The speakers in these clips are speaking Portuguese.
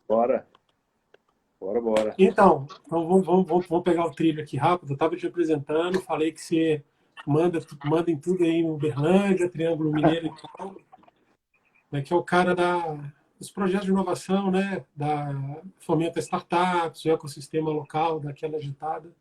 Bora, bora, bora. Então vamos pegar o trilho aqui rápido. Eu estava te apresentando, falei que você manda em tudo aí em Uberlândia, Triângulo Mineiro e tal, né, que é o cara dos projetos de inovação, né, fomenta startups, o ecossistema local, daquela agitada,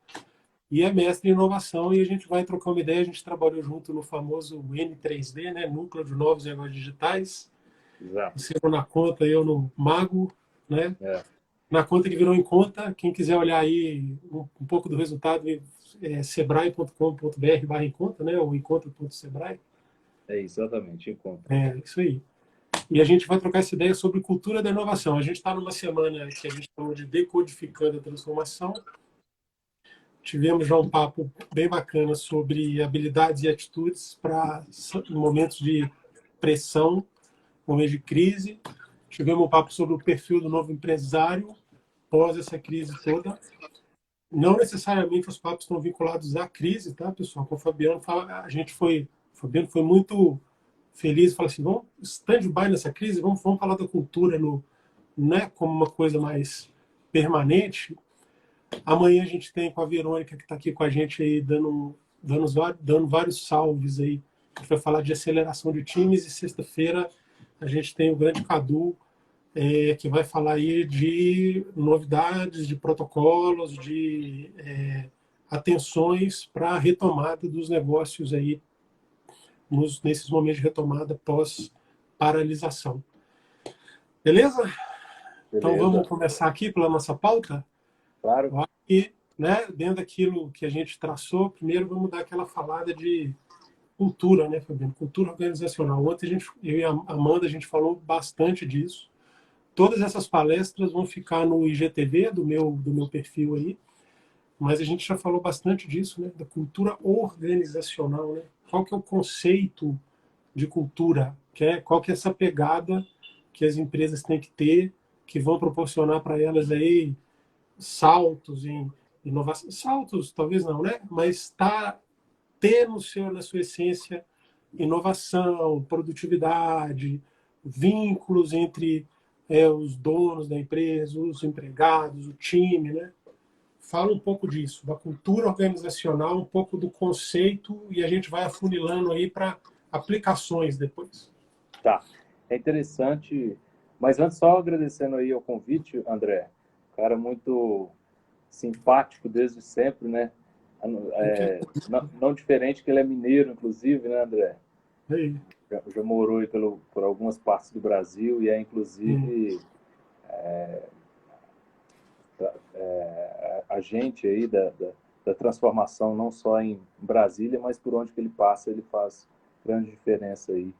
e é mestre em inovação, e a gente vai trocar uma ideia. A gente trabalhou junto no famoso N3D, né, Núcleo de Novos Negócios Digitais, Exato. você na conta, eu no Mago, né, É, na conta que virou em conta. Quem quiser olhar aí um pouco do resultado, sebrae.com.br/em conta, né, ou em conta.sebrae. é exatamente, em conta. É isso aí. E a gente vai trocar essa ideia sobre cultura da inovação. A gente está numa semana que a gente chamou de Decodificando a Transformação. Tivemos já um papo bem bacana sobre habilidades e atitudes para momentos de pressão, momentos de crise. Tivemos um papo sobre o perfil do novo empresário pós essa crise toda. Não necessariamente os papos estão vinculados à crise, tá, pessoal? Com o Fabiano, o Fabiano foi muito feliz, falou assim: vamos stand-by nessa crise, vamos falar da cultura né, como uma coisa mais permanente. Amanhã a gente tem com a Verônica, que está aqui com a gente aí, dando vários salves aí. A gente vai falar de aceleração de times, e sexta-feira a gente tem o grande Cadu, que vai falar aí de novidades, de protocolos, de atenções para a retomada dos negócios aí, nesses momentos de retomada pós-paralisação. Beleza? Então Beleza, vamos começar aqui pela nossa pauta? claro. E, né, dentro daquilo que a gente traçou, primeiro vamos dar aquela falada de cultura, né, Fabiano? Cultura organizacional. Ontem eu e a Amanda, a gente falou bastante disso. Todas essas palestras vão ficar no IGTV do meu perfil aí, mas a gente já falou bastante disso, né, da cultura organizacional, né? Qual que é o conceito de cultura? Qual que é essa pegada que as empresas têm que ter, que vão proporcionar para elas aí saltos em inovação, saltos talvez não, né? Mas ter na sua essência inovação, produtividade, vínculos entre os donos da empresa, os empregados, o time, né? Fala um pouco disso, da cultura organizacional, um pouco do conceito, e a gente vai afunilando aí para aplicações depois. Tá. É interessante, mas antes só agradecendo aí o convite, André. Cara muito simpático desde sempre, né? Não diferente que ele é mineiro, inclusive, né, André? Aí, Já morou aí por algumas partes do Brasil e é, sim. inclusive, agente aí da transformação, não só em Brasília, mas por onde que ele passa, ele faz grande diferença aí.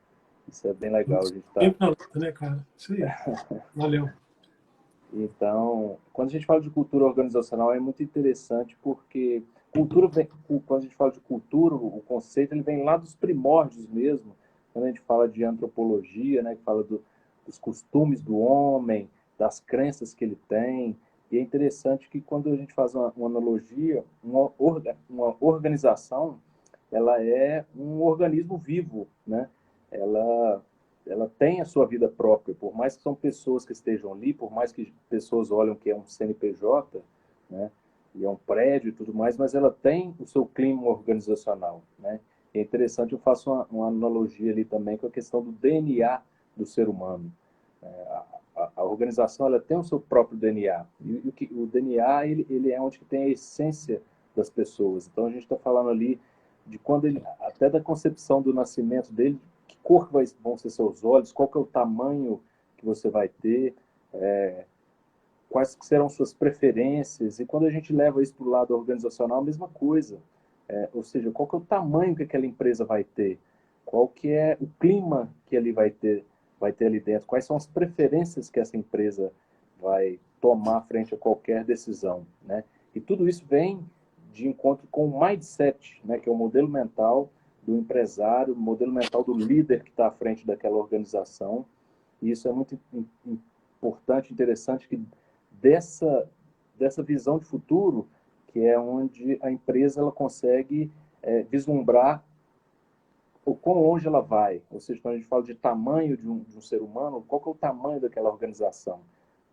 Isso é bem legal, a gente tá. Sempre na luta, né, cara? Isso aí. Valeu. Então, quando a gente fala de cultura organizacional, é muito interessante porque cultura vem, quando a gente fala de cultura, o conceito ele vem lá dos primórdios mesmo. Quando a gente fala de antropologia, né, que fala dos costumes do homem, das crenças que ele tem. E é interessante que quando a gente faz uma analogia, uma organização, ela é um organismo vivo, né? Ela ela tem a sua vida própria, por mais que são pessoas que estejam ali, por mais que pessoas olham que é um CNPJ, né, e é um prédio e tudo mais, mas ela tem o seu clima organizacional, né? E é interessante, eu faço uma analogia ali também com a questão do DNA do ser humano. A organização ela tem o seu próprio DNA, e o DNA ele é onde que tem a essência das pessoas. Então a gente está falando ali de quando ele, até da concepção do nascimento dele, que cor vão ser seus olhos, qual que é o tamanho que você vai ter, quais serão suas preferências, e quando a gente leva isso para o lado organizacional, a mesma coisa. Ou seja, qual que é o tamanho que aquela empresa vai ter, qual que é o clima que ele vai ter ali dentro, quais são as preferências que essa empresa vai tomar frente a qualquer decisão, né? E tudo isso vem de encontro com o mindset, né, que é o modelo mental do empresário, o modelo mental do líder que está à frente daquela organização. E isso é muito importante, interessante, que dessa visão de futuro, que é onde a empresa ela consegue vislumbrar o quão longe ela vai. Ou seja, quando a gente fala de tamanho de um ser humano, qual que é o tamanho daquela organização?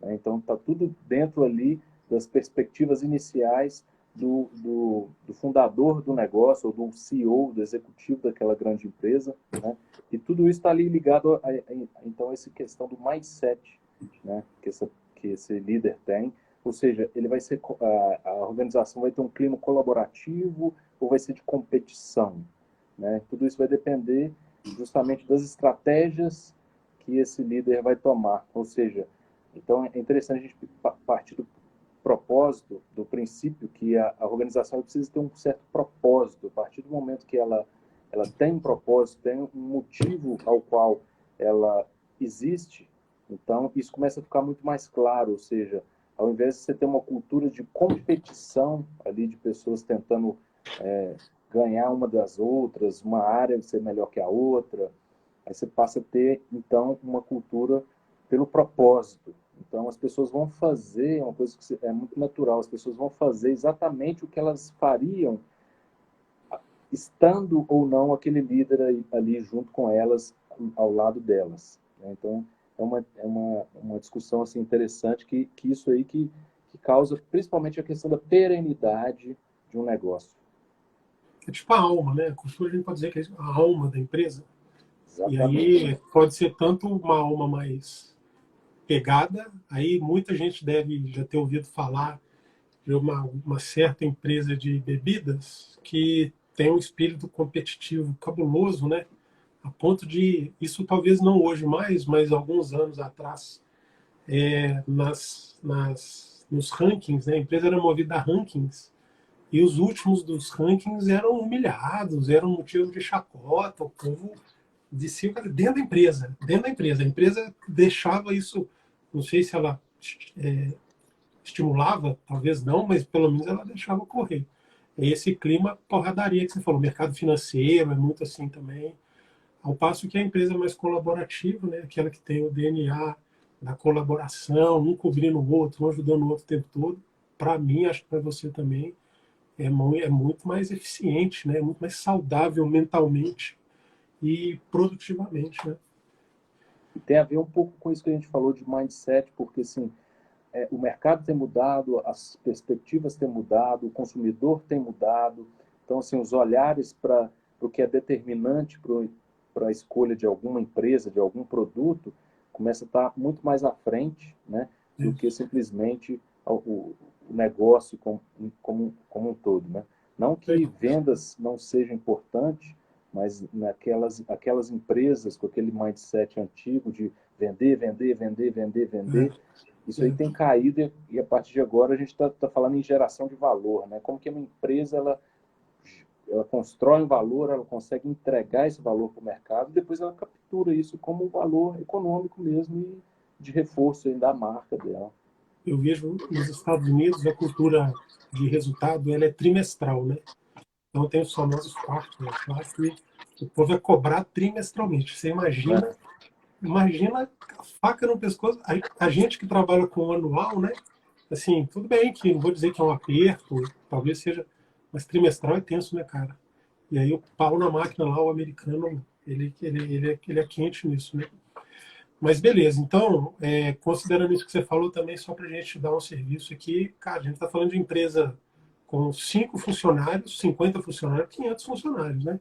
né? Então, está tudo dentro ali das perspectivas iniciais do fundador do negócio, ou do CEO, do executivo daquela grande empresa, né? E tudo isso está ali ligado então, a essa questão do mindset, né? Que esse líder tem. Ou seja, ele vai ser, a organização vai ter um clima colaborativo ou vai ser de competição, né? Tudo isso vai depender justamente das estratégias que esse líder vai tomar. Ou seja, então é interessante a gente partir do propósito, do princípio que a organização precisa ter um certo propósito. A partir do momento que ela tem um propósito, tem um motivo ao qual ela existe, então isso começa a ficar muito mais claro. Ou seja, ao invés de você ter uma cultura de competição ali, de pessoas tentando ganhar uma das outras, uma área ser melhor que a outra, aí você passa a ter, então, uma cultura pelo propósito. Então, as pessoas vão fazer, uma coisa que é muito natural, as pessoas vão fazer exatamente o que elas fariam, estando ou não aquele líder ali junto com elas, ao lado delas. Então, é uma discussão assim, interessante, que isso aí que causa principalmente a questão da perenidade de um negócio. É tipo a alma, né? A cultura a gente pode dizer que é a alma da empresa. Exatamente. E aí pode ser tanto uma alma mais pegada, aí muita gente deve já ter ouvido falar de uma certa empresa de bebidas que tem um espírito competitivo cabuloso, né? A ponto de, isso talvez não hoje mais, mas alguns anos atrás, nos rankings, né? A empresa era movida a rankings, e os últimos dos rankings eram humilhados, eram motivo de chacota, o povo descia dentro da empresa, dentro da empresa. A empresa deixava isso, não sei se ela estimulava, talvez não, mas pelo menos ela deixava correr. É esse clima porradaria que você falou, mercado financeiro é muito assim também. Ao passo que a empresa mais colaborativa, né, aquela que tem o DNA da colaboração, um cobrindo o outro, um ajudando o outro o tempo todo, para mim, acho que para você também, é muito mais eficiente, né, muito mais saudável mentalmente e produtivamente, né? E tem a ver um pouco com isso que a gente falou de mindset, porque assim, o mercado tem mudado, as perspectivas têm mudado, o consumidor tem mudado. Então, assim, os olhares para o que é determinante para a escolha de alguma empresa, de algum produto, começa a estar muito mais à frente, né, do que simplesmente o negócio como um todo, né? Não que vendas não sejam importantes, mas aquelas empresas com aquele mindset antigo de vender, vender, vender, vender, vender, isso aí tem caído, e a partir de agora a gente está falando em geração de valor, né? Como que uma empresa ela constrói um valor, ela consegue entregar esse valor para o mercado, e depois ela captura isso como um valor econômico mesmo e de reforço ainda da marca dela. Eu vejo nos Estados Unidos a cultura de resultado ela é trimestral, né? Então tem os famosos quarters, lá que o povo vai cobrar trimestralmente. Você imagina a faca no pescoço. A gente que trabalha com o anual, né? Assim, tudo bem que não vou dizer que é um aperto, talvez seja, mas trimestral é tenso, né, cara? E aí o pau na máquina lá, o americano, ele é quente nisso, né? Mas beleza, então, considerando isso que você falou também, só para a gente dar um serviço aqui, cara, a gente está falando de empresa com 5 funcionários, 50 funcionários, 500 funcionários, né?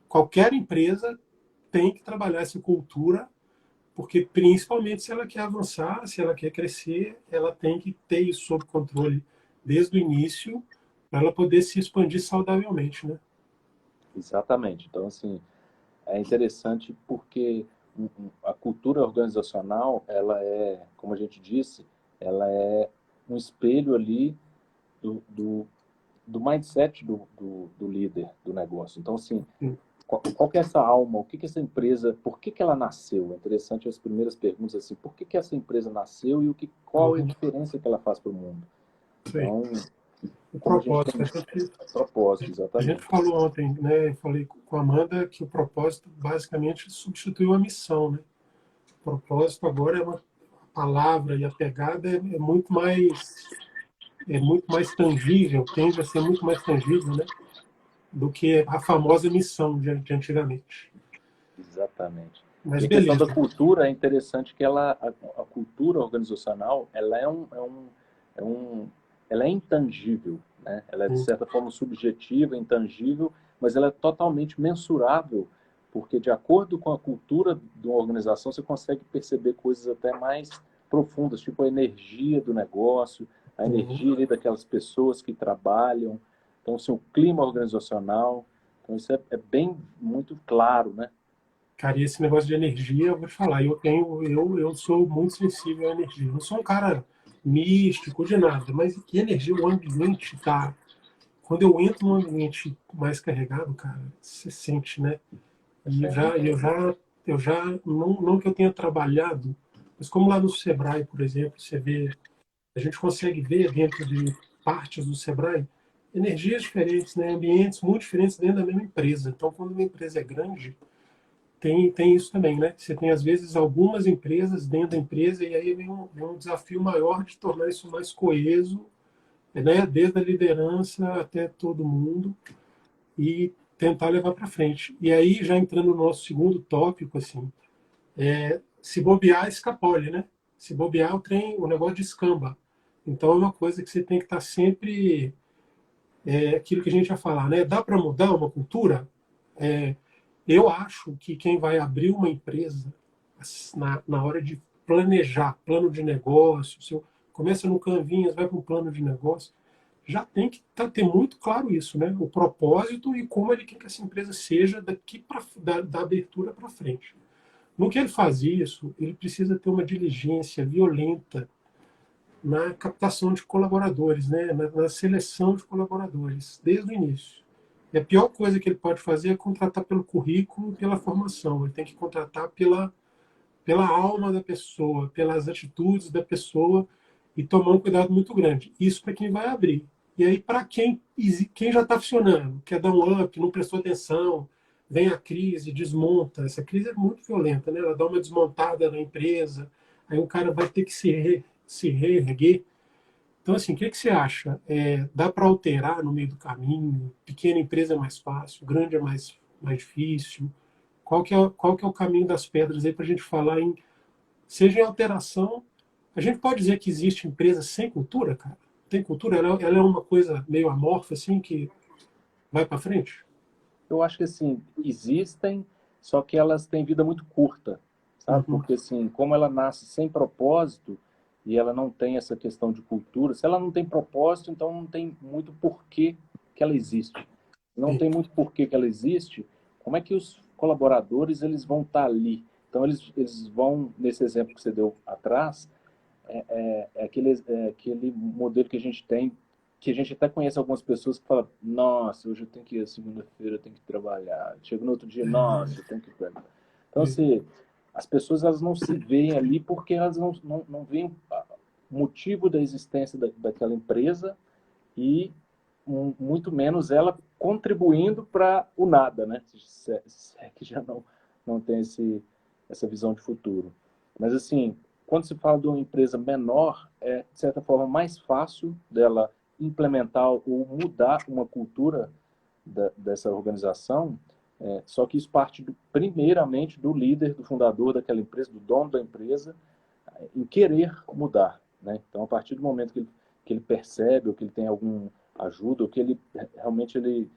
Qualquer empresa tem que trabalhar essa cultura, porque principalmente se ela quer avançar, se ela quer crescer, ela tem que ter isso sob controle desde o início, para ela poder se expandir saudavelmente, né? Exatamente. Então, assim, é interessante porque a cultura organizacional, ela é, como a gente disse, ela é um espelho ali do mindset do líder do negócio. Então, assim, qual que é essa alma? O que essa empresa, por que ela nasceu? É interessante as primeiras perguntas, assim, por que essa empresa nasceu e qual é a diferença que ela faz para o mundo? Então, O como a gente propósito. tem propósito, A gente exatamente. falou ontem, né? Eu falei com a Amanda que o propósito basicamente substituiu a missão, né? O propósito agora é uma palavra e a pegada é muito mais tangível, tende a ser muito mais tangível, né? Do que a famosa missão de antigamente. Exatamente. Mas E a questão da beleza. cultura é interessante que a cultura organizacional, ela é um, ela é intangível, né? Ela é, de certa forma, subjetiva, intangível, mas ela é totalmente mensurável, porque, de acordo com a cultura de uma organização, você consegue perceber coisas até mais profundas, tipo a energia do negócio, a Uhum. energia ali daquelas pessoas que trabalham, então, assim, o clima organizacional. Então, isso é bem, muito claro, né? Cara, e esse negócio de energia, eu vou te falar, eu sou muito sensível à energia. Eu não sou um cara místico de nada, mas que energia o ambiente tá. Quando eu entro num ambiente mais carregado, cara, você sente, né? E eu já não que eu tenha trabalhado, mas como lá no Sebrae, por exemplo, você vê, a gente consegue ver dentro de partes do Sebrae energias diferentes, né? Ambientes muito diferentes dentro da mesma empresa. Então, quando uma empresa é grande, tem isso também, né? Você tem, às vezes, algumas empresas dentro da empresa e aí vem um desafio maior de tornar isso mais coeso, né? Desde a liderança até todo mundo e tentar levar para frente. E aí, já entrando no nosso segundo tópico, assim, se bobear, escapole, né? Se bobear, o negócio descamba. Então, é uma coisa que você tem que estar sempre, aquilo que a gente ia falar, né? Dá para mudar uma cultura? É, eu acho que quem vai abrir uma empresa na hora de planejar, plano de negócio, começa no Canvinhas, vai para um plano de negócio, já tem que ter muito claro isso, né? O propósito e como ele quer que essa empresa seja da abertura para frente. No que ele faz isso, ele precisa ter uma diligência violenta na captação de colaboradores, né? na seleção de colaboradores, desde o início. E a pior coisa que ele pode fazer é contratar pelo currículo, pela formação. Ele tem que contratar pela alma da pessoa, pelas atitudes da pessoa e tomar um cuidado muito grande. Isso para quem vai abrir. E aí, para quem já está funcionando, quer dar um up, não prestou atenção, vem a crise, desmonta. Essa crise é muito violenta, né? Ela dá uma desmontada na empresa, aí o cara vai ter que se reerguer. Então, assim, o que você acha? Dá para alterar no meio do caminho? Pequena empresa é mais fácil, grande é mais difícil? Qual que é o caminho das pedras aí para a gente falar seja em alteração? A gente pode dizer que existe empresa sem cultura, cara? Tem cultura? Ela é uma coisa meio amorfa, assim, que vai para frente? Eu acho que assim, existem, só que elas têm vida muito curta, sabe? Uhum. Porque assim, como ela nasce sem propósito e ela não tem essa questão de cultura, se ela não tem propósito, então não tem muito porquê que ela existe. Não Sim. tem muito porquê que ela existe, como é que os colaboradores eles vão estar ali? Então eles vão, nesse exemplo que você deu atrás, aquele modelo que a gente tem, que a gente até conhece algumas pessoas que falam, nossa, hoje eu tenho que ir, segunda-feira eu tenho que trabalhar. Chega no outro dia, nossa, eu tenho que ir. Então, É, assim, as pessoas elas não se veem ali porque elas não veem o motivo da existência daquela empresa e muito menos ela contribuindo para o nada, né? Se é que já não tem essa visão de futuro. Mas, assim, quando se fala de uma empresa menor, é, de certa forma, mais fácil dela implementar ou mudar uma cultura dessa organização, só que isso parte primeiramente do líder, do fundador daquela empresa, do dono da empresa, em querer mudar. Né? Então, a partir do momento que ele percebe, ou que ele tem alguma ajuda, ou que ele realmente ele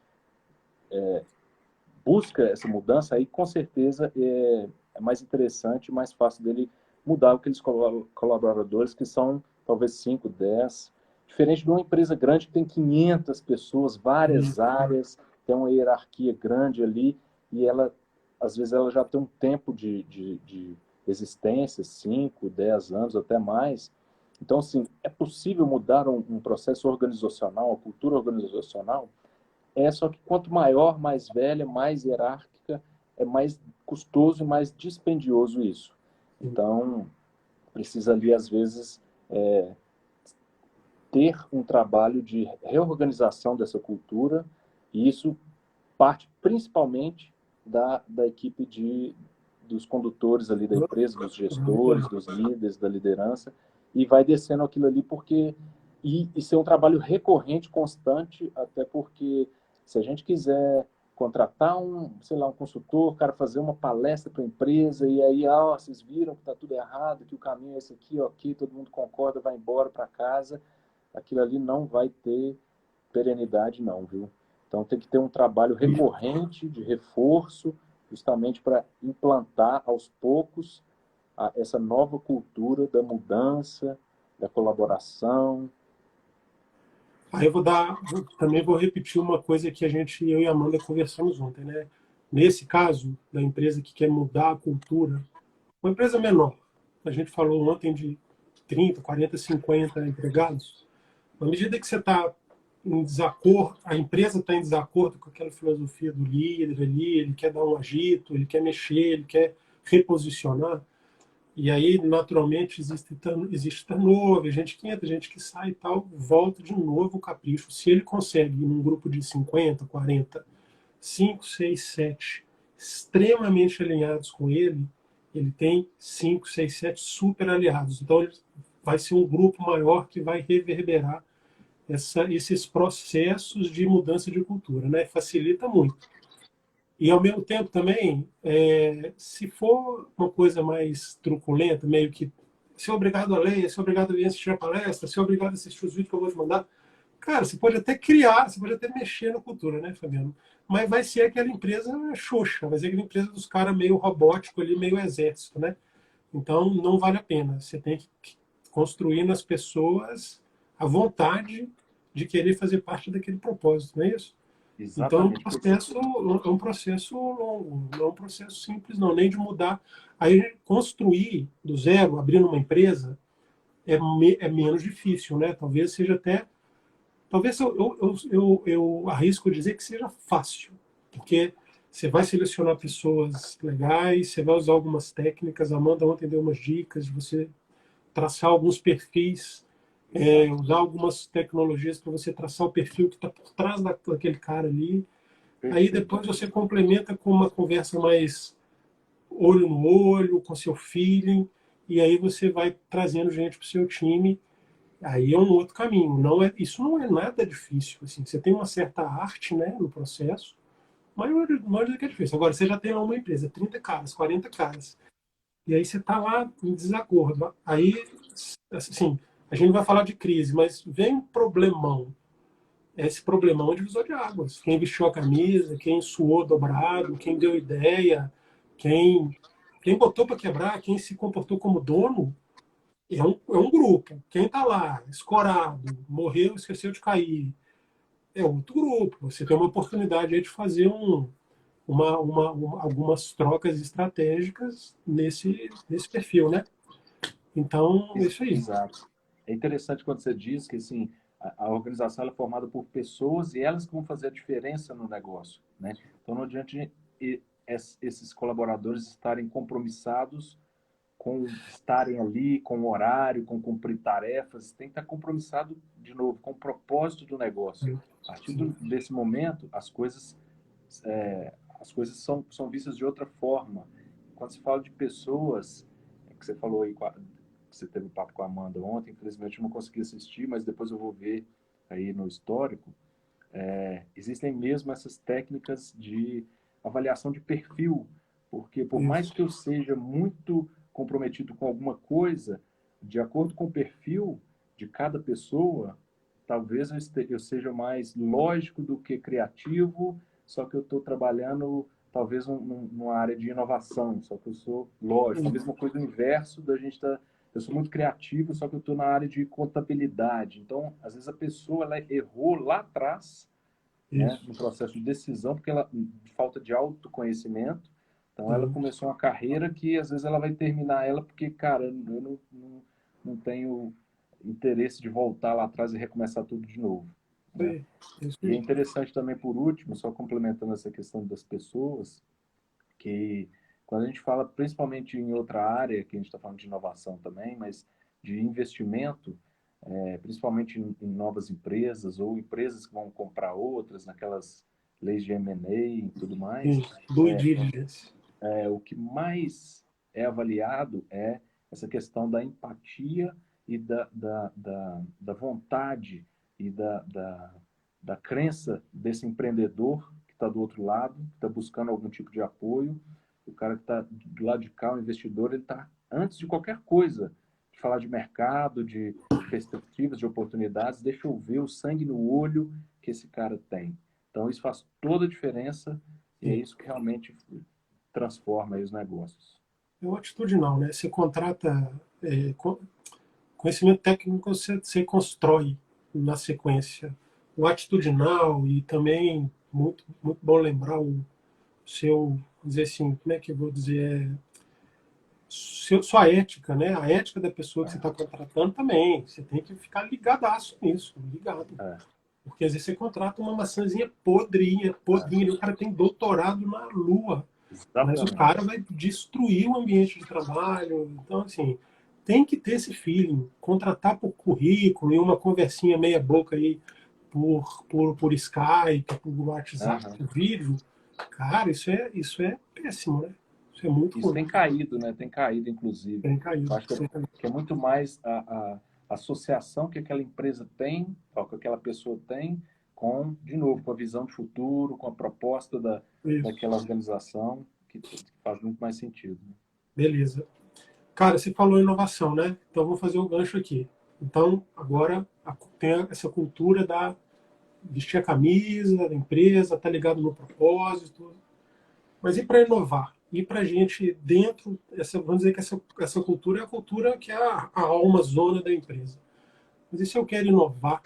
busca essa mudança, aí com certeza é mais interessante, mais fácil dele mudar aqueles colaboradores que são talvez 5, 10. Diferente de uma empresa grande que tem 500 pessoas, várias áreas, tem uma hierarquia grande ali, e ela, às vezes, ela já tem um tempo de existência, 5, 10 anos, até mais. Então, assim, é possível mudar um processo organizacional, uma cultura organizacional, só que quanto maior, mais velha, mais hierárquica, é mais custoso e mais dispendioso isso. Então, precisa ali, às vezes, ter um trabalho de reorganização dessa cultura, e isso parte principalmente da equipe dos condutores ali da empresa, dos gestores, dos líderes, da liderança, e vai descendo aquilo ali porque e ser um trabalho recorrente, constante, até porque se a gente quiser contratar sei lá, um consultor, o cara fazer uma palestra para a empresa, e aí, vocês viram que está tudo errado, que o caminho é esse aqui, ok, todo mundo concorda, vai embora para casa, aquilo ali não vai ter perenidade não, viu? Então tem que ter um trabalho recorrente de reforço, justamente para implantar aos poucos essa nova cultura da mudança, da colaboração. Aí também vou repetir uma coisa que eu e a Amanda conversamos ontem, né? Nesse caso, da empresa que quer mudar a cultura, uma empresa menor, a gente falou ontem de 30, 40, 50 empregados, à medida que você está em desacordo, a empresa está em desacordo com aquela filosofia do líder ali, ele quer dar um agito, ele quer mexer, ele quer reposicionar, e aí, naturalmente, existe turnover, gente que entra, gente que sai e tal, volta de novo o capricho. Se ele consegue, num grupo de 50, 40, 5, 6, 7, extremamente alinhados com ele, ele tem 5, 6, 7 super aliados. Então, ele vai ser um grupo maior que vai reverberar esses processos de mudança de cultura, né? Facilita muito. E, ao mesmo tempo, também, se for uma coisa mais truculenta, meio que ser obrigado a ler, ser obrigado a assistir a palestra, ser obrigado a assistir os vídeos que eu vou te mandar, cara, você pode até criar, você pode até mexer na cultura, né, Fabiano? Mas vai ser aquela empresa xoxa, vai ser aquela empresa dos caras meio robótico ali, meio exército, né? Então, não vale a pena. Você tem que construir nas pessoas a vontade de querer fazer parte daquele propósito, não é isso? Então Exatamente. é um processo longo, não é um processo simples, não, nem de mudar. Aí construir do zero, abrindo uma empresa, é menos difícil, né? Talvez seja até. Talvez eu arrisco dizer que seja fácil, porque você vai selecionar pessoas legais, você vai usar algumas técnicas. A Amanda ontem deu umas dicas de você traçar alguns perfis, usar algumas tecnologias para você traçar o perfil que está por trás daquele cara ali. Aí Perfeito. depois você complementa com uma conversa mais olho no olho, com seu feeling, e aí você vai trazendo gente para o seu time. Aí é um outro caminho. Isso não é nada difícil. Assim, você tem uma certa arte, né, no processo, mas não é que é difícil. Agora, você já tem lá uma empresa, 30 caras, 40 caras, e aí você está lá em desacordo. Aí, assim, a gente vai falar de crise, mas vem um problemão. Esse problemão é um divisor de águas. Quem vestiu a camisa, quem suou dobrado, quem deu ideia, quem botou para quebrar, quem se comportou como dono, é um grupo. Quem está lá, escorado, morreu, esqueceu de cair, é outro grupo. Você tem uma oportunidade aí de fazer algumas trocas estratégicas nesse perfil, né? Então, é isso aí. Exato. É interessante quando você diz que assim, a organização ela é formada por pessoas e elas que vão fazer a diferença no negócio, né? Então não adianta esses colaboradores estarem compromissados com estarem ali, com o horário, com cumprir tarefas, tem que estar compromissado de novo com o propósito do negócio. A partir Sim. desse momento, as coisas são vistas de outra forma. Quando se fala de pessoas, que você falou aí, que você teve um papo com a Amanda ontem, infelizmente eu não consegui assistir, mas depois eu vou ver aí no histórico, existem mesmo essas técnicas de avaliação de perfil, porque por mais Isso. que eu seja muito comprometido com alguma coisa, de acordo com o perfil de cada pessoa, talvez eu seja mais lógico do que criativo, só que eu estou trabalhando talvez numa área de inovação, só que eu sou lógico. A mesma coisa do inverso da gente tá, eu sou muito criativo, só que eu estou na área de contabilidade. Então, às vezes a pessoa ela errou lá atrás, né, Isso. no processo de decisão, porque ela de falta de autoconhecimento. Então, ela Isso. começou uma carreira que às vezes ela vai terminar ela porque, cara, eu não tenho interesse de voltar lá atrás e recomeçar tudo de novo, né? Isso E é aí. interessante também, por último, só complementando essa questão das pessoas, que quando a gente fala, principalmente em outra área, que a gente está falando de inovação também, mas de investimento, principalmente em novas empresas ou empresas que vão comprar outras, naquelas leis de M&A e tudo mais, Isso. Due diligence. o que mais é avaliado é essa questão da empatia e da vontade e da crença desse empreendedor que está do outro lado, que está buscando algum tipo de apoio, o cara que está do lado de cá, o investidor, ele está, antes de qualquer coisa, de falar de mercado, de perspectivas, de oportunidades, deixa eu ver o sangue no olho que esse cara tem. Então, isso faz toda a diferença e é isso que realmente transforma aí os negócios. É uma atitudinal, né? Você contrata conhecimento técnico, você constrói na sequência. O atitudinal e também, muito, muito bom lembrar o seu, dizer assim, como é que eu vou dizer, sua ética, né? A ética da pessoa que você está contratando também. Você tem que ficar ligadaço nisso, ligado. Porque às vezes você contrata uma maçãzinha podrinha, podrinha, o cara tem doutorado na lua, mas o cara vai destruir o ambiente de trabalho. Então, assim, tem que ter esse feeling. Contratar por currículo e uma conversinha meia boca aí por Skype, por WhatsApp, por vídeo, cara, isso é péssimo, né? Isso é muito Isso ruim. tem caído, né? Tem caído, inclusive. Tem caído. Eu acho que é muito mais a associação que aquela empresa tem, ou que aquela pessoa tem, com, de novo, com a visão de futuro, com a proposta daquela organização, que faz muito mais sentido. Né? Beleza. Cara, você falou inovação, né? Então, eu vou fazer o gancho aqui. Então, agora tem essa cultura da vestir a camisa da empresa, tá ligado no propósito. Mas e para inovar? E para a gente, dentro, vamos dizer que essa cultura é a cultura que é a alma zona da empresa. Mas e se eu quero inovar?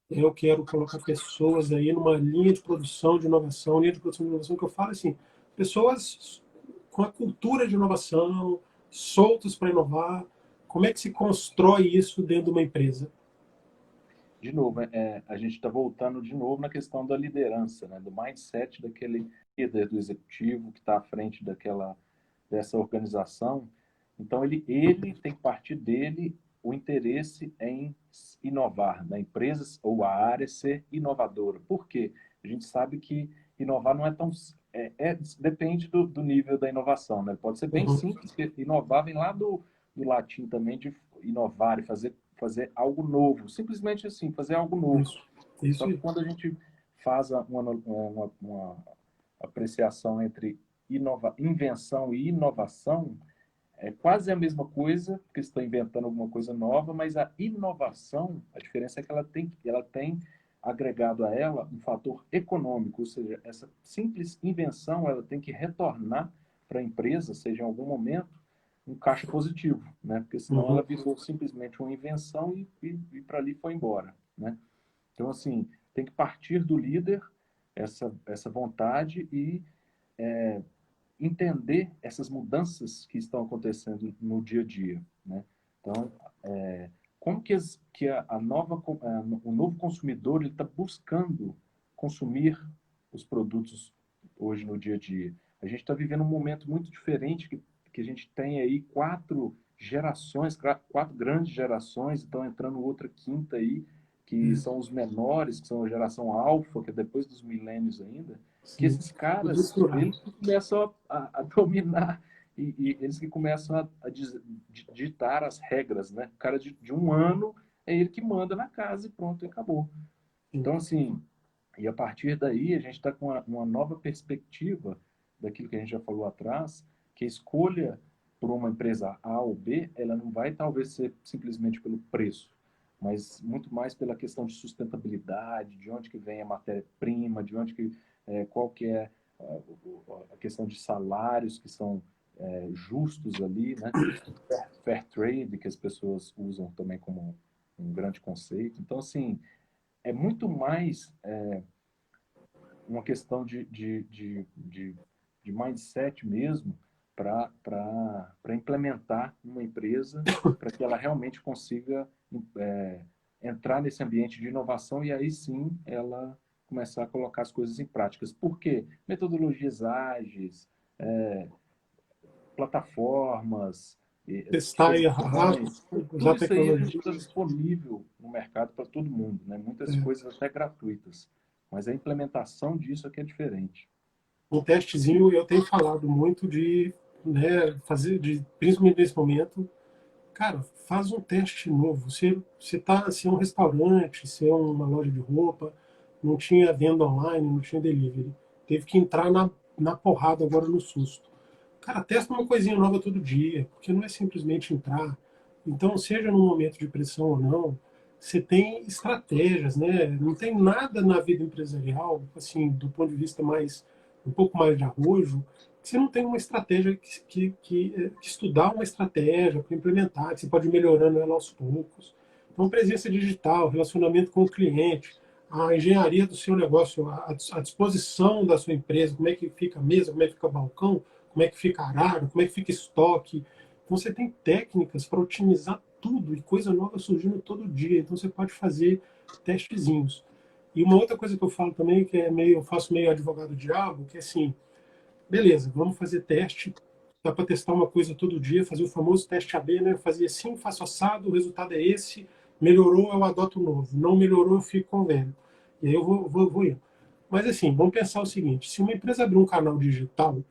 Eu quero colocar pessoas aí numa linha de produção de inovação, que eu falo assim, pessoas com a cultura de inovação, soltos para inovar. Como é que se constrói isso dentro de uma empresa? De novo, a gente está voltando de novo na questão da liderança, né? Do mindset daquele líder, do executivo que está à frente dessa organização. Então, ele tem que partir dele o interesse em inovar, na empresa ou a área ser inovadora. Por quê? A gente sabe que inovar não é tão... depende do nível da inovação, né? Pode ser bem simples, porque inovar vem lá do latim também, de inovar e fazer algo novo. Simplesmente assim, fazer algo novo. Isso Só que aí. quando a gente faz uma apreciação entre invenção e inovação, é quase a mesma coisa, porque você está inventando alguma coisa nova, mas a inovação, a diferença é que ela tem agregado a ela um fator econômico, ou seja, essa simples invenção ela tem que retornar para a empresa, seja em algum momento, um caixa positivo, né? Porque senão ela virou simplesmente uma invenção e para ali foi embora, né? Então, assim, tem que partir do líder essa vontade e entender essas mudanças que estão acontecendo no dia a dia, né? Então, como que o novo consumidor está buscando consumir os produtos hoje no dia a dia? A gente está vivendo um momento muito diferente que a gente tem aí quatro gerações, quatro grandes gerações, estão entrando outra quinta aí, que são os menores, que são a geração alfa, que é depois dos milênios ainda, que esses caras, eles começam a dominar e eles que começam a ditar as regras, né? O cara de um ano é ele que manda na casa e pronto, e acabou. Então, assim, e a partir daí a gente está com uma nova perspectiva daquilo que a gente já falou atrás, que a escolha por uma empresa A ou B, ela não vai talvez ser simplesmente pelo preço, mas muito mais pela questão de sustentabilidade, de onde que vem a matéria-prima, de onde que qual que é a questão de salários que são justos ali, né? Fair trade, que as pessoas usam também como um grande conceito. Então, assim, é muito mais uma questão de mindset mesmo para implementar uma empresa para que ela realmente consiga entrar nesse ambiente de inovação e aí sim ela começar a colocar as coisas em práticas. Por quê? Metodologias ágeis, plataformas, Testar e errar, tudo usar isso aí tecnologia. está disponível no mercado para todo mundo, né? Muitas coisas até gratuitas, mas a implementação disso é que é diferente. Um testezinho, eu tenho falado muito de fazer, principalmente nesse momento, cara, faz um teste novo. Você tá, se é um restaurante, se é uma loja de roupa, não tinha venda online, não tinha delivery. teve que entrar na porrada agora no susto. Cara, testa uma coisinha nova todo dia, porque não é simplesmente entrar. Então, seja num momento de pressão ou não, você tem estratégias, né? Não tem nada na vida empresarial, assim, do ponto de vista mais, um pouco mais de arrojo, que você não tem uma estratégia que estudar uma estratégia para implementar, que você pode ir melhorando ela aos poucos. Então, presença digital, relacionamento com o cliente, a engenharia do seu negócio, a disposição da sua empresa, como é que fica a mesa, como é que fica o balcão, como é que fica arado, como é que fica estoque. Então você tem técnicas para otimizar tudo e coisa nova surgindo todo dia. Então você pode fazer testezinhos. E uma outra coisa que eu falo também, que é meio, eu faço meio advogado diabo, que é assim, beleza, vamos fazer teste, dá para testar uma coisa todo dia, fazer o famoso teste AB, né? Fazer assim, faço assado, o resultado é esse, melhorou, eu adoto o novo, não melhorou, eu fico com o velho. E aí eu vou indo. Mas assim, vamos pensar o seguinte, se uma empresa abrir um canal digital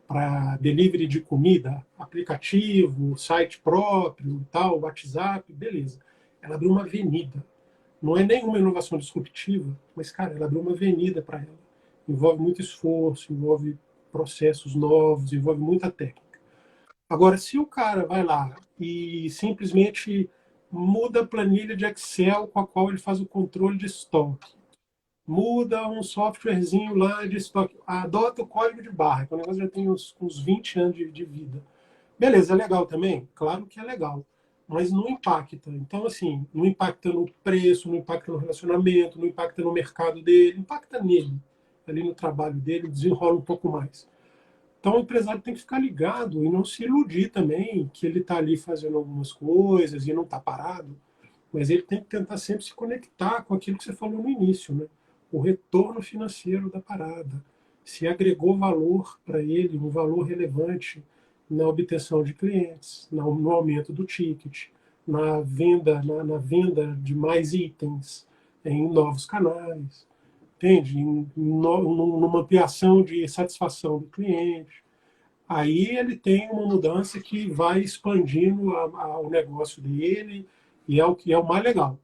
para delivery de comida, aplicativo, site próprio, tal, WhatsApp, beleza. Ela abriu uma avenida. Não é nenhuma inovação disruptiva, mas, cara, ela abriu uma avenida para ela. Envolve muito esforço, envolve processos novos, envolve muita técnica. Agora, se o cara vai lá e simplesmente muda a planilha de Excel com a qual ele faz o controle de estoque, muda um softwarezinho lá de estoque, adota o código de barra, que o negócio já tem uns 20 anos de vida. Beleza, é legal também? Claro que é legal, mas não impacta. Então, assim, não impacta no preço, não impacta no relacionamento, não impacta no mercado dele, impacta nele, ali no trabalho dele, desenrola um pouco mais. Então, o empresário tem que ficar ligado e não se iludir também que ele está ali fazendo algumas coisas e não está parado, mas ele tem que tentar sempre se conectar com aquilo que você falou no início, né? O retorno financeiro da parada. Se agregou valor para ele, um valor relevante na obtenção de clientes, no aumento do ticket, na venda de mais itens em novos canais, entende? Numa ampliação de satisfação do cliente. Aí ele tem uma mudança que vai expandindo o negócio dele e é o que é o mais legal.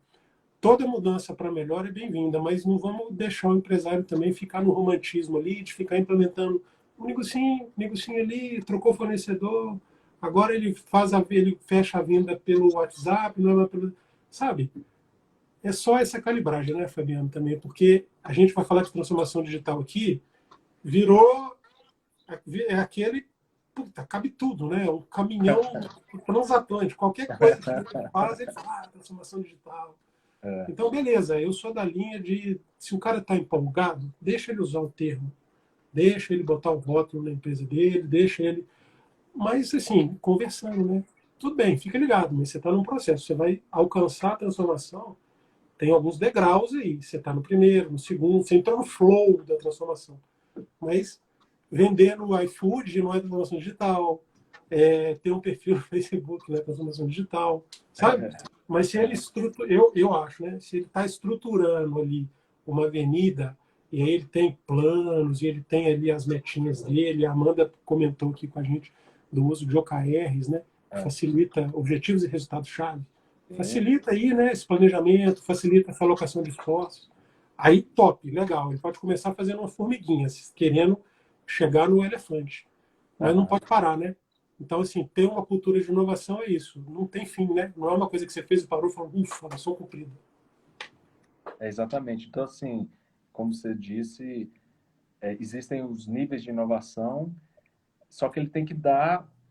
Toda mudança para melhor é bem-vinda, mas não vamos deixar o empresário também ficar no romantismo ali, de ficar implementando um negocinho ali, trocou fornecedor, agora ele fecha a venda pelo WhatsApp, não é pelo, sabe? É só essa calibragem, né, Fabiano, também, porque a gente vai falar de transformação digital aqui, virou é aquele, puta, cabe tudo, né? Um caminhão transatlântico, qualquer coisa que ele faz, ele fala, transformação digital. É, Então, beleza, eu sou da linha de, se o cara está empolgado, deixa ele usar o termo, deixa ele botar o rótulo na empresa dele, deixa ele. Mas, assim, conversando, né? Tudo bem, fica ligado, mas você está num processo, você vai alcançar a transformação, tem alguns degraus aí. Você está no primeiro, no segundo, você entrou no flow da transformação. Mas vender no iFood não é transformação digital, ter um perfil no Facebook não é transformação digital, sabe? Mas se ele estrutura, eu acho, né? Se ele está estruturando ali uma avenida, e aí ele tem planos, e ele tem ali as metinhas dele, a Amanda comentou aqui com a gente do uso de OKRs, né? Que é. facilita objetivos e resultados-chave. Sim. Facilita aí, né, esse planejamento, facilita essa alocação de esforços. Aí, top, legal. Ele pode começar fazendo uma formiguinha, querendo chegar no elefante. Mas não Aham. pode parar, né? Então, assim, ter uma cultura de inovação é isso. Não tem fim, né? Não é uma coisa que você fez e parou e falou, ufa, missão cumprida. É exatamente. Então, assim, como você disse, existem os níveis de inovação, só que ele tem que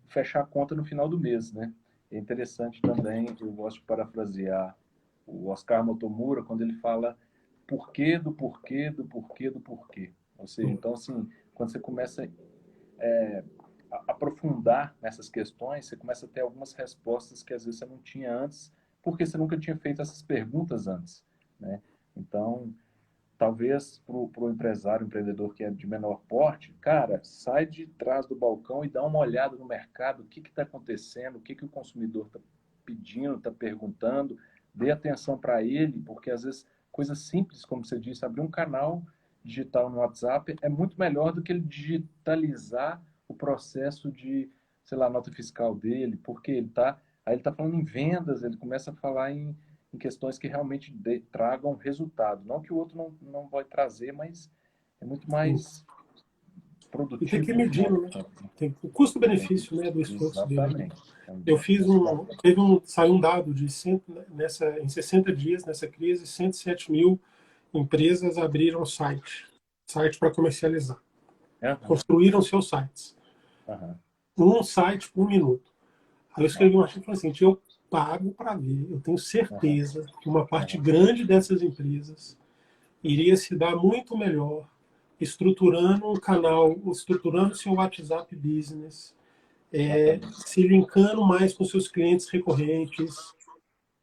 fechar a conta no final do mês, né? É interessante também, eu gosto de parafrasear o Oscar Motomura quando ele fala porquê do porquê do porquê do porquê. Ou seja, então, assim, quando você começa a aprofundar nessas questões, você começa a ter algumas respostas que às vezes você não tinha antes, porque você nunca tinha feito essas perguntas antes, né? Então, talvez para o empresário, empreendedor que é de menor porte, cara, sai de trás do balcão e dá uma olhada no mercado, o que está acontecendo, o que o consumidor está pedindo, está perguntando, dê atenção para ele, porque às vezes coisas simples, como você disse, abrir um canal digital no WhatsApp é muito melhor do que ele digitalizar o processo de, sei lá, nota fiscal dele, porque aí ele está falando em vendas, ele começa a falar em questões que realmente tragam resultado. Não que o outro não vai trazer, mas é muito Sim. mais E tem que produtivo no medir, final do né? campo. Tem o custo-benefício, né, do esforço dele. Exatamente. Eu Também fiz saiu um dado de em 60 dias, nessa crise, 107 mil empresas abriram site para comercializar. Aham, Construíram seus sites. aham. Um site por minuto. Aí eu escrevi um Nossa, artigo e falei assim, eu pago para ver, eu tenho aham, certeza que uma parte aham, grande dessas empresas iria se dar muito melhor estruturando um canal, estruturando seu WhatsApp Business, exatamente. se linkando mais com seus clientes recorrentes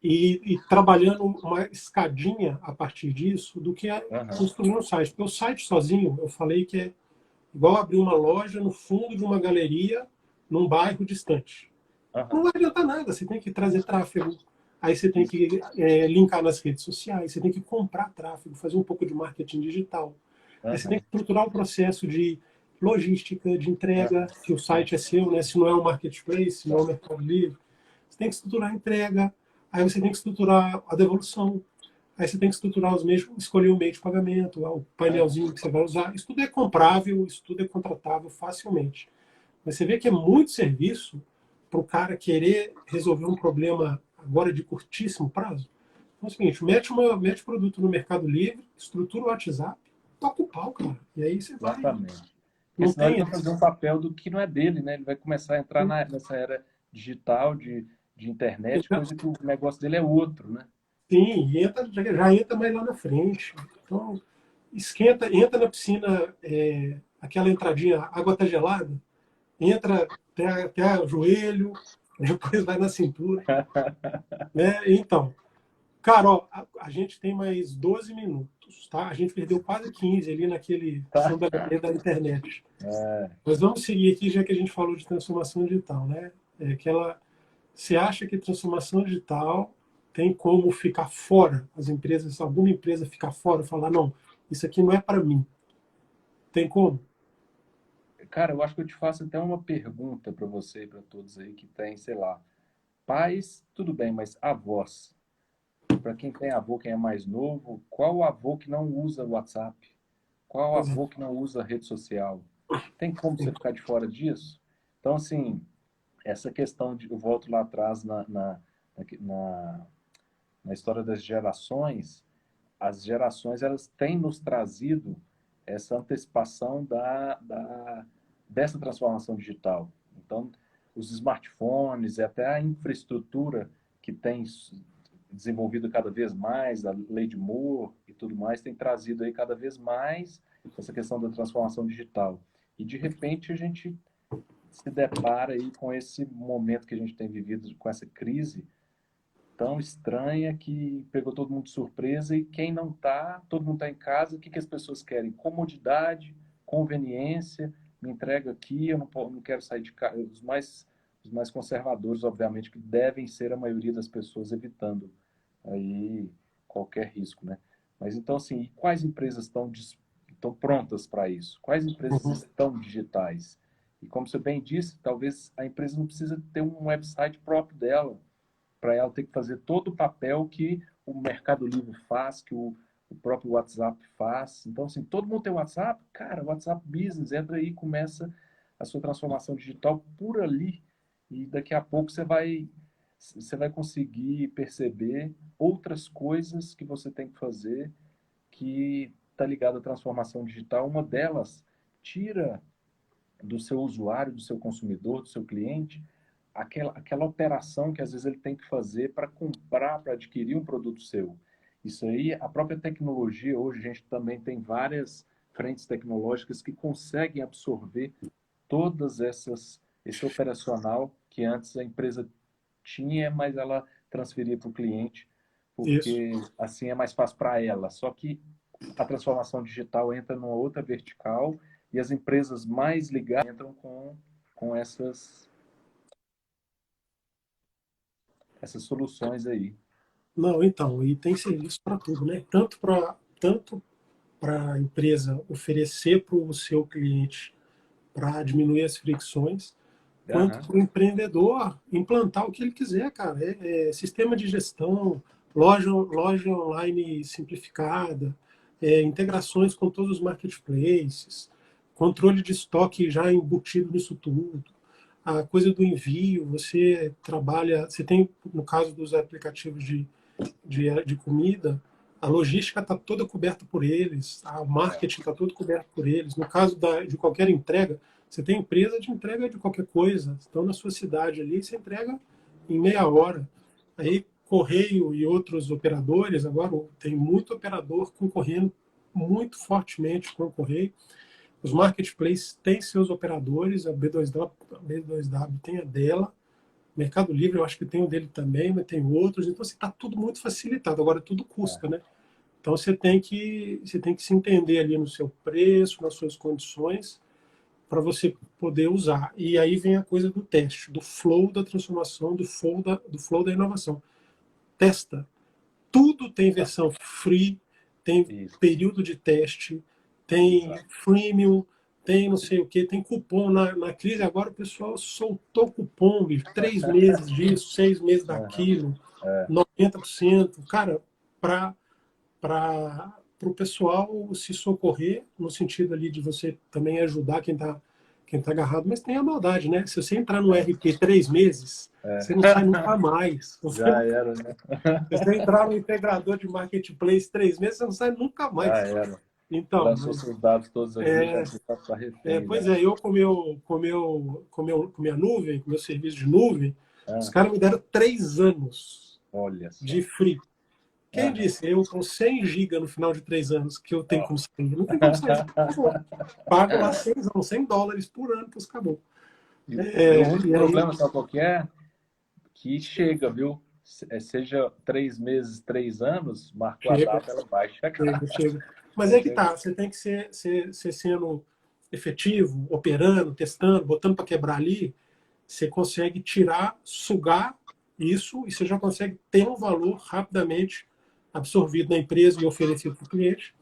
e trabalhando uma escadinha a partir disso do que Aham, construir um site. Porque o site sozinho, eu falei que é igual abrir uma loja no fundo de uma galeria num bairro distante. Não aham. vai adiantar nada, você tem que trazer tráfego, aí você tem Isso. que linkar nas redes sociais, você tem que comprar tráfego, fazer um pouco de marketing digital. Aí você tem que Aham, estruturar o processo de logística, de entrega, aham, se o site é seu, né? Se não é um marketplace, se não é um tá. Mercado Livre. Você tem que estruturar a entrega, aí você tem que estruturar a devolução, aí você tem que estruturar os meios, escolher o meio de pagamento, o Aham. painelzinho que você vai usar. Isso tudo é comprável, isso tudo é contratável facilmente. Mas você vê que é muito serviço para o cara querer resolver um problema agora de curtíssimo prazo. Então é o seguinte, mete produto no Mercado Livre, estrutura o WhatsApp, toca o pau, cara. E aí você vai. Exatamente. Porque Não senão ele tem vai fazer um papel do que não é dele, né? Ele vai começar a entrar nessa era digital, de internet, coisa que o negócio dele é outro, né? sim, já entra mais lá na frente. Então, entra na piscina, aquela entradinha, a água tá gelada, entra até o joelho, depois vai na cintura. Né? Então, cara, ó, a gente tem mais 12 minutos, tá? A gente perdeu quase 15 ali naquele Tá? samba da internet. É, Mas vamos seguir aqui, já que a gente falou de transformação digital, né? Você acha que transformação digital tem como ficar fora? As empresas, alguma empresa ficar fora, falar, não, isso aqui não é para mim. Tem como? cara, eu acho que eu te faço até uma pergunta para você e para todos aí que tem, sei lá, pais, tudo bem, mas avós. Para quem tem avô, quem é mais novo, qual o avô que não usa WhatsApp? Qual o Pois é. avô que não usa rede social? Tem como você ficar de fora disso? Então, assim, essa questão de, eu volto lá atrás na, na história das gerações, as gerações elas têm nos trazido essa antecipação dessa transformação digital. Então, os smartphones e até a infraestrutura que tem desenvolvido cada vez mais, a lei de Moore e tudo mais, tem trazido aí cada vez mais essa questão da transformação digital. E, de repente, a gente se depara aí com esse momento que a gente tem vivido, com essa crise tão estranha que pegou todo mundo de surpresa e quem não está, todo mundo está em casa, o que, que as pessoas querem? Comodidade, conveniência, me entrega aqui, eu não quero sair de casa. Os mais conservadores, obviamente, que devem ser a maioria das pessoas evitando aí qualquer risco, né? Mas então, assim, quais empresas estão prontas para isso? Quais empresas Uhum. estão digitais? E como você bem disse, talvez a empresa não precisa ter um website próprio dela, para ela ter que fazer todo o papel que o Mercado Livre faz, que o próprio WhatsApp faz. Então, assim, todo mundo tem WhatsApp, cara, WhatsApp Business, entra aí e começa a sua transformação digital por ali. E daqui a pouco você vai conseguir perceber outras coisas que você tem que fazer que está ligada à transformação digital. Uma delas tira do seu usuário, do seu consumidor, do seu cliente, aquela operação que às vezes ele tem que fazer para comprar, para adquirir um produto seu. Isso aí, a própria tecnologia, hoje a gente também tem várias frentes tecnológicas que conseguem absorver todas esse operacional que antes a empresa tinha, mas ela transferia para o cliente, Isso. porque assim é mais fácil para ela. Só que a transformação digital entra numa outra vertical e as empresas mais ligadas entram com essas soluções aí. Não, então, e tem serviço para tudo, né? Tanto para a empresa oferecer para o seu cliente para diminuir as fricções, quanto Aham, para o empreendedor implantar o que ele quiser, cara. Sistema de gestão, loja online simplificada, integrações com todos os marketplaces, controle de estoque já embutido nisso tudo. A coisa do envio, você trabalha, você tem, no caso dos aplicativos de comida, a logística está toda coberta por eles, a marketing está todo coberto por eles. No caso de qualquer entrega, você tem empresa de entrega de qualquer coisa. Então, na sua cidade ali, você entrega em meia hora. Aí, Correio e outros operadores, agora tem muito operador concorrendo muito fortemente com o Correio. Os marketplaces têm seus operadores, a B2W tem a dela, Mercado Livre, eu acho que tem o dele também, mas tem outros. Então, está tudo muito facilitado. Agora, tudo custa, né? Então, você tem que se entender ali no seu preço, nas suas condições, para você poder usar. E aí vem a coisa do teste, do flow da transformação, do flow da inovação. Testa. Tudo tem versão free, tem período de teste, tem freemium, tem não sei o que, tem cupom. Na crise agora o pessoal soltou cupom, bicho, 3 meses disso, 6 meses daquilo, 90%. Cara, para o pessoal se socorrer, no sentido ali de você também ajudar quem tá agarrado, mas tem a maldade, né? Se você entrar no RP 3 meses, você não sai nunca mais. Já era, né? Se você entrar no integrador de marketplace 3 meses, você não sai nunca mais. Já era. Então, lançou seus dados todos aqui, tá refém, pois né? eu com minha nuvem, com meu serviço de nuvem, os caras me deram 3 anos Olha só. de free. Quem disse? Eu com 100 GB no final de 3 anos que eu tenho como sair. Não tem como sair. Pago lá $100 por ano que acabou. O único problema, sabe qual que é? Que chega, viu? Seja 3 meses, 3 anos, marcou a data, ela vai chegar. Chega. Mas é que tá, você tem que ser sendo efetivo, operando, testando, botando para quebrar ali, você consegue tirar, sugar isso e você já consegue ter um valor rapidamente absorvido na empresa e oferecido para o cliente.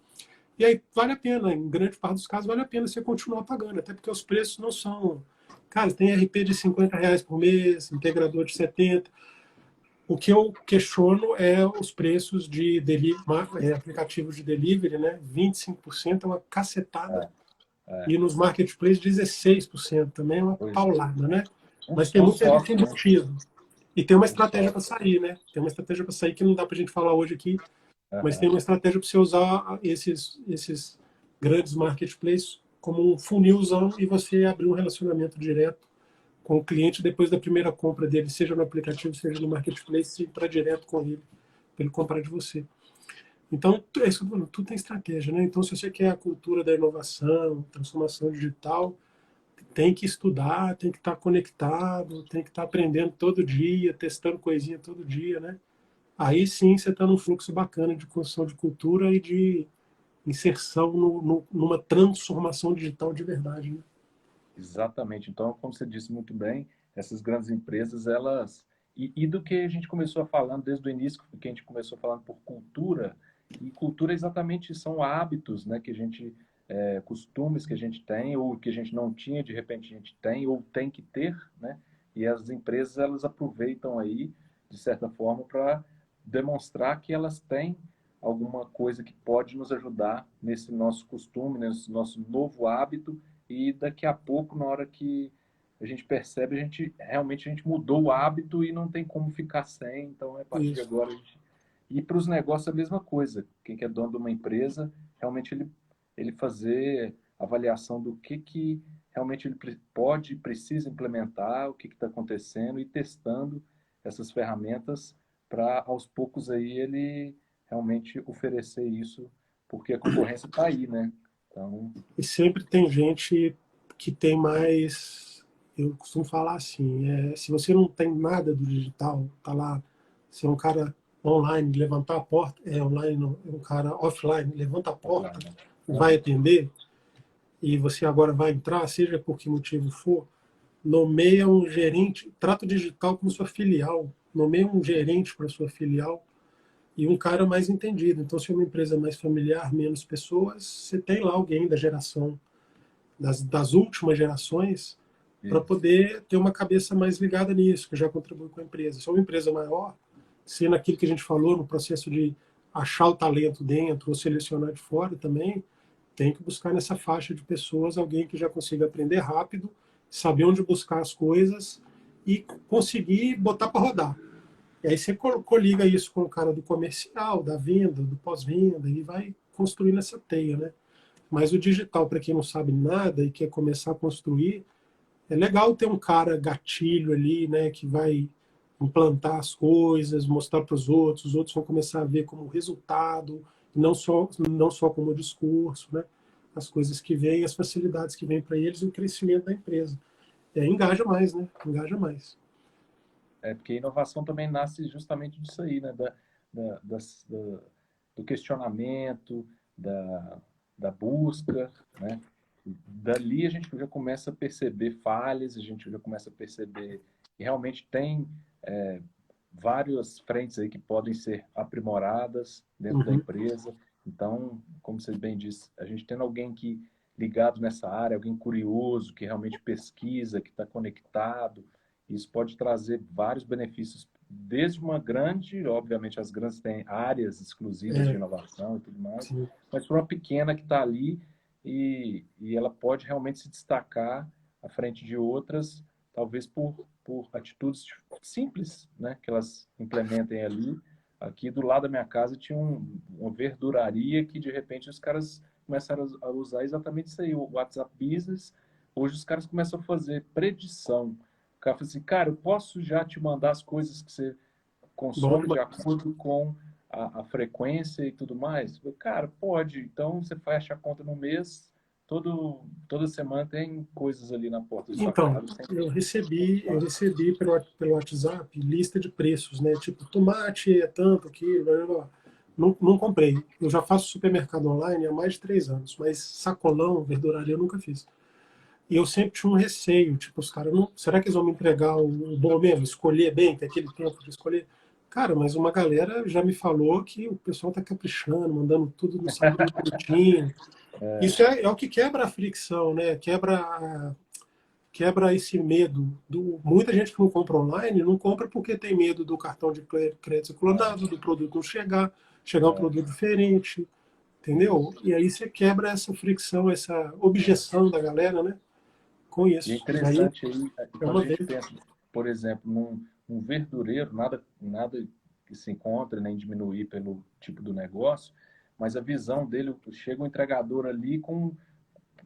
E aí vale a pena, em grande parte dos casos, vale a pena você continuar pagando, até porque os preços não são... Cara, tem RP de R$ 50 por mês, integrador de 70. O que eu questiono é os preços de aplicativos de delivery, né? 25% é uma cacetada. E nos marketplaces, 16% também é uma paulada, né? Mas tem muita gente embutido. E tem uma estratégia para sair, né? Tem uma estratégia para sair que não dá para a gente falar hoje aqui, mas tem uma estratégia para você usar esses grandes marketplaces como um funilzão e você abrir um relacionamento direto com o cliente depois da primeira compra dele, seja no aplicativo, seja no marketplace, e entrar direto com ele, para ele comprar de você. Então, tudo tem estratégia, né? Então, se você quer a cultura da inovação, transformação digital, tem que estudar, tem que estar conectado, tem que estar aprendendo todo dia, testando coisinha todo dia, né? Aí sim você está num fluxo bacana de construção de cultura e de inserção numa transformação digital de verdade, né? Exatamente. Então, como você disse muito bem, essas grandes empresas, elas... E do que a gente começou falando desde o início, que a gente começou falando por cultura, e cultura exatamente são hábitos, né, que a gente... costumes que a gente tem, ou que a gente não tinha, de repente a gente tem, ou tem que ter, né? E as empresas, elas aproveitam aí, de certa forma, para demonstrar que elas têm alguma coisa que pode nos ajudar nesse nosso costume, nesse nosso novo hábito, e daqui a pouco, na hora que a gente percebe, a gente mudou o hábito e não tem como ficar sem, então a partir de agora a gente... E para os negócios a mesma coisa, quem é dono de uma empresa, realmente ele fazer avaliação do que realmente ele pode, precisa implementar, o que está acontecendo e testando essas ferramentas para aos poucos aí ele realmente oferecer isso, porque a concorrência está aí, né? Então... E sempre tem gente que tem mais, eu costumo falar assim, se você não tem nada do digital, tá lá, você é um cara online, levantar a porta, online não, é um cara offline, levanta a porta, vai atender, e você agora vai entrar, seja por que motivo for, nomeia um gerente, trata o digital como sua filial, nomeia um gerente para sua filial e um cara mais entendido. Então, se é uma empresa mais familiar, menos pessoas, você tem lá alguém da geração, das últimas gerações, para poder ter uma cabeça mais ligada nisso, que já contribui com a empresa. Se é uma empresa maior, se naquilo que a gente falou, no processo de achar o talento dentro ou selecionar de fora também, tem que buscar nessa faixa de pessoas alguém que já consiga aprender rápido, saber onde buscar as coisas e conseguir botar para rodar. E aí você coliga isso com o cara do comercial, da venda, do pós-venda, e vai construindo essa teia, né? Mas o digital, para quem não sabe nada e quer começar a construir, é legal ter um cara gatilho ali, né, que vai implantar as coisas, mostrar para os outros vão começar a ver como resultado, não só como discurso, né? As coisas que vêm, as facilidades que vêm para eles e o crescimento da empresa. Engaja mais, né? Engaja mais. Porque a inovação também nasce justamente disso aí, né? Do questionamento, da busca, né? Dali a gente já começa a perceber falhas, a gente já começa a perceber que realmente tem várias frentes aí que podem ser aprimoradas dentro da empresa. Então, como você bem disse, a gente tendo alguém que ligado nessa área, alguém curioso, que realmente pesquisa, que está conectado, isso pode trazer vários benefícios, desde uma grande, obviamente as grandes têm áreas exclusivas de inovação e tudo mais, Sim. mas para uma pequena que está ali e ela pode realmente se destacar à frente de outras, talvez por atitudes simples, né, que elas implementem ali. Aqui do lado da minha casa tinha uma verduraria que de repente os caras começaram a usar exatamente isso aí, o WhatsApp Business. Hoje os caras começam a fazer predição. O cara fala assim, cara, eu posso já te mandar as coisas que você consome de acordo com a frequência e tudo mais? Eu, cara, pode. Então você fecha a conta no mês, toda semana tem coisas ali na porta da sua Então, casa. eu recebi pelo WhatsApp lista de preços, né? Tipo, tomate é tanto, quilo, blá, blá, blá. Não comprei. Eu já faço supermercado online há mais de 3 anos, mas sacolão, verduraria, eu nunca fiz. E eu sempre tinha um receio, tipo, os caras, será que eles vão me entregar o bom mesmo? Escolher bem, ter aquele tempo de escolher? Cara, mas uma galera já me falou que o pessoal tá caprichando, mandando tudo no saquinho bonitinho. Isso é o que quebra a fricção, né? Quebra esse medo. Muita gente que não compra online não compra porque tem medo do cartão de crédito clonado, do produto não chegar um produto diferente, entendeu? E aí você quebra essa fricção, essa objeção da galera, né? Com E é isso. Daí interessante aí, é quando uma a gente vez. pensa, por exemplo, num verdureiro, nada que se encontre, nem diminuir pelo tipo do negócio, mas a visão dele, chega um entregador ali com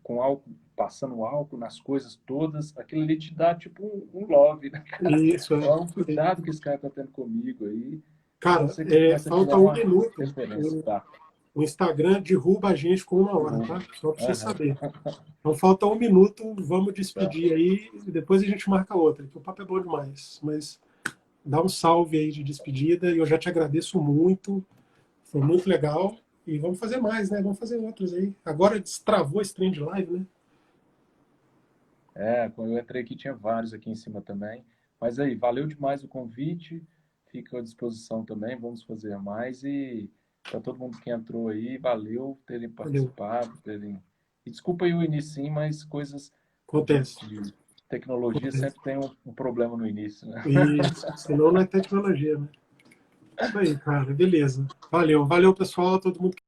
álcool, passando álcool nas coisas todas, aquilo ali te dá tipo um love, né, cara? Isso é. Olha um cuidado que esse cara tá tendo comigo aí. Então Cara, você começa a falta criar um uma minuto. referência, tá? O Instagram derruba a gente com 1 hora, tá? Só para você Aham, saber. Então falta um minuto, vamos tá. despedir aí, e depois a gente marca outra, que o papo é bom demais. Mas dá um salve aí de despedida, e eu já te agradeço muito, foi muito legal. E vamos fazer mais, né? Vamos fazer outros aí. Agora destravou esse trem de live, né? Quando eu entrei aqui tinha vários aqui em cima também. Mas aí, valeu demais o convite. Fico à disposição também. Vamos fazer mais. E para todo mundo que entrou aí, valeu terem Valeu. participado, terem. E desculpa aí o início, sim, mas coisas Acontece. de tecnologia Acontece. sempre tem um problema no início, né? Isso. Senão não é tecnologia, né? Isso aí, cara. Beleza. Valeu. Valeu, pessoal. Todo mundo